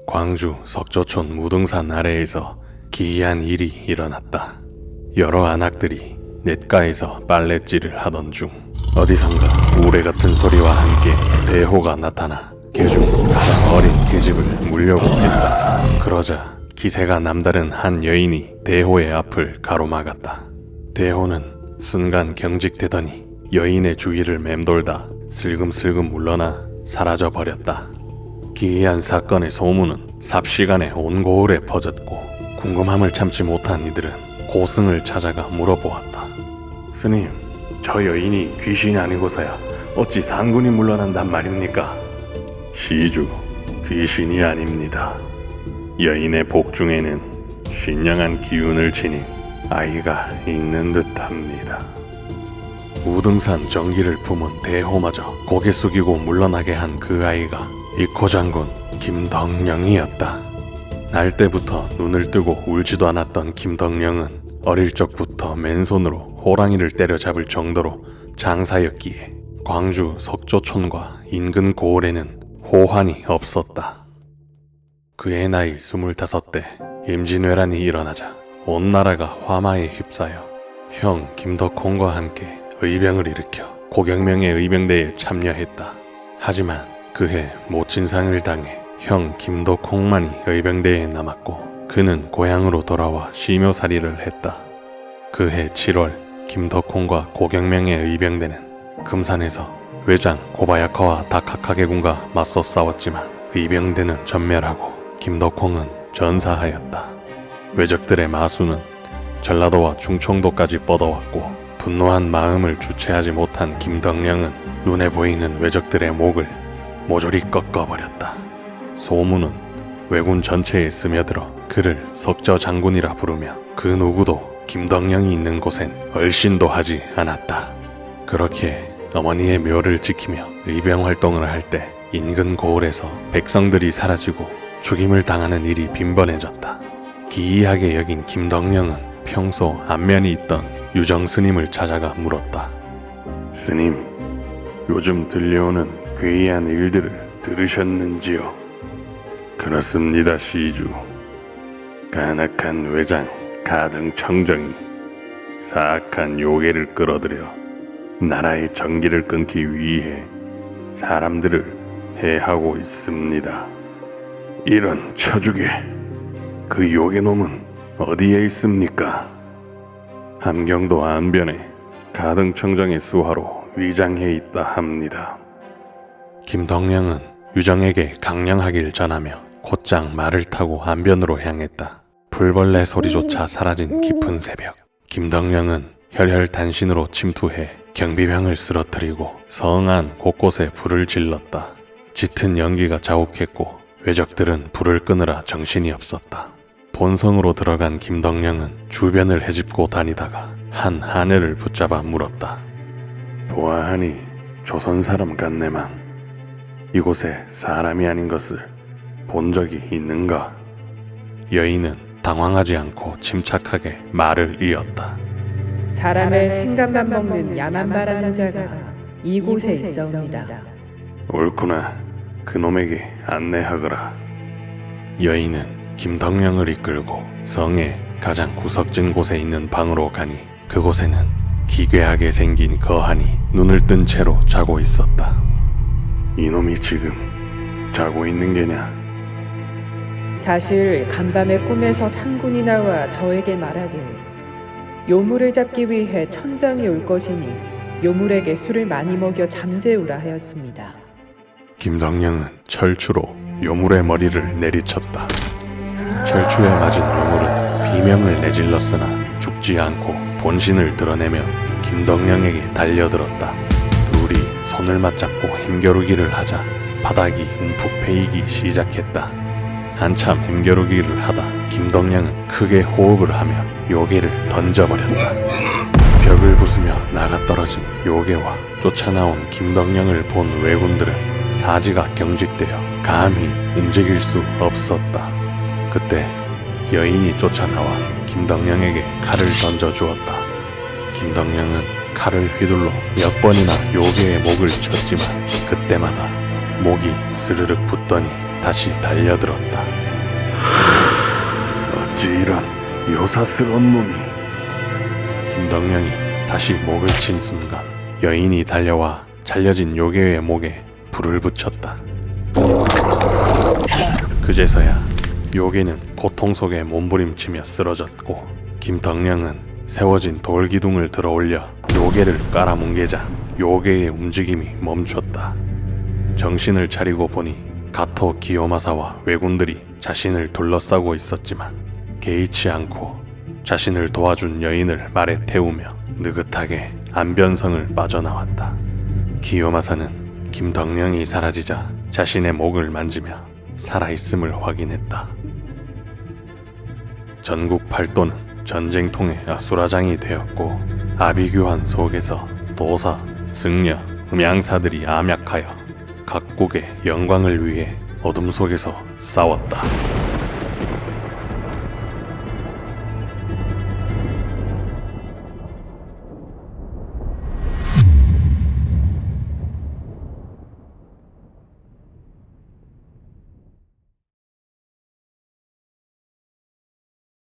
광주 석조촌 무등산 아래에서 기이한 일이 일어났다. 여러 안악들이 냇가에서 빨랫질을 하던 중 어디선가 우레 같은 소리와 함께 대호가 나타나 개중 가장 어린 계집을 물려고 했다. 그러자 기세가 남다른 한 여인이 대호의 앞을 가로막았다. 대호는 순간 경직되더니 여인의 주위를 맴돌다 슬금슬금 물러나 사라져 버렸다. 기이한 사건의 소문은 삽시간에 온 고을에 퍼졌고 궁금함을 참지 못한 이들은 고승을 찾아가 물어보았다. 스님, 저 여인이 귀신이 아니고서야 어찌 상군이 물러난단 말입니까? 시주, 귀신이 아닙니다. 여인의 복중에는 신령한 기운을 지닌 아이가 있는 듯합니다. 우등산 정기를 품은 대호마저 고개 숙이고 물러나게 한 그 아이가 익호 장군 김덕령이었다. 날 때부터 눈을 뜨고 울지도 않았던 김덕령은 어릴 적부터 맨손으로 호랑이를 때려잡을 정도로 장사였기에 광주 석조촌과 인근 고을에는 호환이 없었다. 그의 나이 25대 임진왜란이 일어나자 온 나라가 화마에 휩싸여 형 김덕홍과 함께 의병을 일으켜 고경명의 의병대에 참여했다. 하지만 그해 모친상을 당해 형 김덕홍만이 의병대에 남았고 그는 고향으로 돌아와 시묘살이를 했다. 그해 7월 김덕홍과 고경명의 의병대는 금산에서 외장 고바야카와 다카카게군과 맞서 싸웠지만 의병대는 전멸하고 김덕홍은 전사하였다. 왜적들의 마수는 전라도와 충청도까지 뻗어왔고 분노한 마음을 주체하지 못한 김덕령은 눈에 보이는 왜적들의 목을 모조리 꺾어버렸다. 소문은 왜군 전체에 스며들어 그를 석저 장군이라 부르며 그 누구도 김덕령이 있는 곳엔 얼씬도 하지 않았다. 그렇게 어머니의 묘를 지키며 의병 활동을 할 때 인근 고을에서 백성들이 사라지고 죽임을 당하는 일이 빈번해졌다. 기이하게 여긴 김덕령은 평소 안면이 있던 유정 스님을 찾아가 물었다. 스님, 요즘 들려오는 괴이한 일들을 들으셨는지요? 그렇습니다, 시주. 간악한 외장 가등청정이 사악한 요괴를 끌어들여 나라의 정기를 끊기 위해 사람들을 해하고 있습니다. 이런 처죽에 그 요괴놈은 어디에 있습니까? 함경도 안변에 가등청정의 수하로 위장해 있다 합니다. 김덕령은 유정에게 강령하길 전하며 곧장 말을 타고 안변으로 향했다. 풀벌레 소리조차 사라진 깊은 새벽, 김덕령은 혈혈단신으로 침투해 경비병을 쓰러뜨리고 성 안 곳곳에 불을 질렀다. 짙은 연기가 자욱했고 왜적들은 불을 끄느라 정신이 없었다. 본성으로 들어간 김덕령은 주변을 헤집고 다니다가 한 하늘을 붙잡아 물었다. 보아하니 조선 사람 같네만 이곳에 사람이 아닌 것을 본 적이 있는가? 여인은 당황하지 않고 침착하게 말을 이었다. 사람의 생각만 먹는 야만바라는 자가 이곳에 있사옵니다. 옳구나. 그놈에게 안내하거라. 여인은 김덕령을 이끌고 성의 가장 구석진 곳에 있는 방으로 가니 그곳에는 기괴하게 생긴 거한이 눈을 뜬 채로 자고 있었다. 이놈이 지금 자고 있는 게냐? 사실 간밤에 꿈에서 상군이 나와 저에게 말하길 요물을 잡기 위해 천장이 올 것이니 요물에게 술을 많이 먹여 잠재우라 하였습니다. 김덕령은 철추로 요물의 머리를 내리쳤다. 철추에 맞은 요물은 비명을 내질렀으나 죽지 않고 본신을 드러내며 김덕령에게 달려들었다. 둘이 손을 맞잡고 힘겨루기를 하자 바닥이 움푹 패이기 시작했다. 한참 힘겨루기를 하다 김덕령은 크게 호흡을 하며 요괴를 던져버렸다. 벽을 부수며 나가떨어진 요괴와 쫓아나온 김덕령을 본 왜군들은 사지가 경직되어 감히 움직일 수 없었다. 그때 여인이 쫓아나와 김덕령에게 칼을 던져주었다. 김덕령은 칼을 휘둘러 몇 번이나 요괴의 목을 쳤지만 그때마다 목이 스르륵 붙더니 다시 달려들었다. 어찌 이런 요사스러운 놈이. 김덕령이 다시 목을 친 순간 여인이 달려와 잘려진 요괴의 목에 불을 붙였다. 그제서야 요괴는 고통 속에 몸부림치며 쓰러졌고 김덕령은 세워진 돌기둥을 들어올려 요괴를 깔아뭉개자 요괴의 움직임이 멈췄다. 정신을 차리고 보니 가토 기요마사와 왜군들이 자신을 둘러싸고 있었지만 개의치 않고 자신을 도와준 여인을 말에 태우며 느긋하게 안변성을 빠져나왔다. 기요마사는 김덕령이 사라지자 자신의 목을 만지며 살아있음을 확인했다. 전국 팔도는 전쟁통의 아수라장이 되었고 아비규환 속에서 도사, 승려, 음양사들이 암약하여 각국의 영광을 위해 어둠 속에서 싸웠다.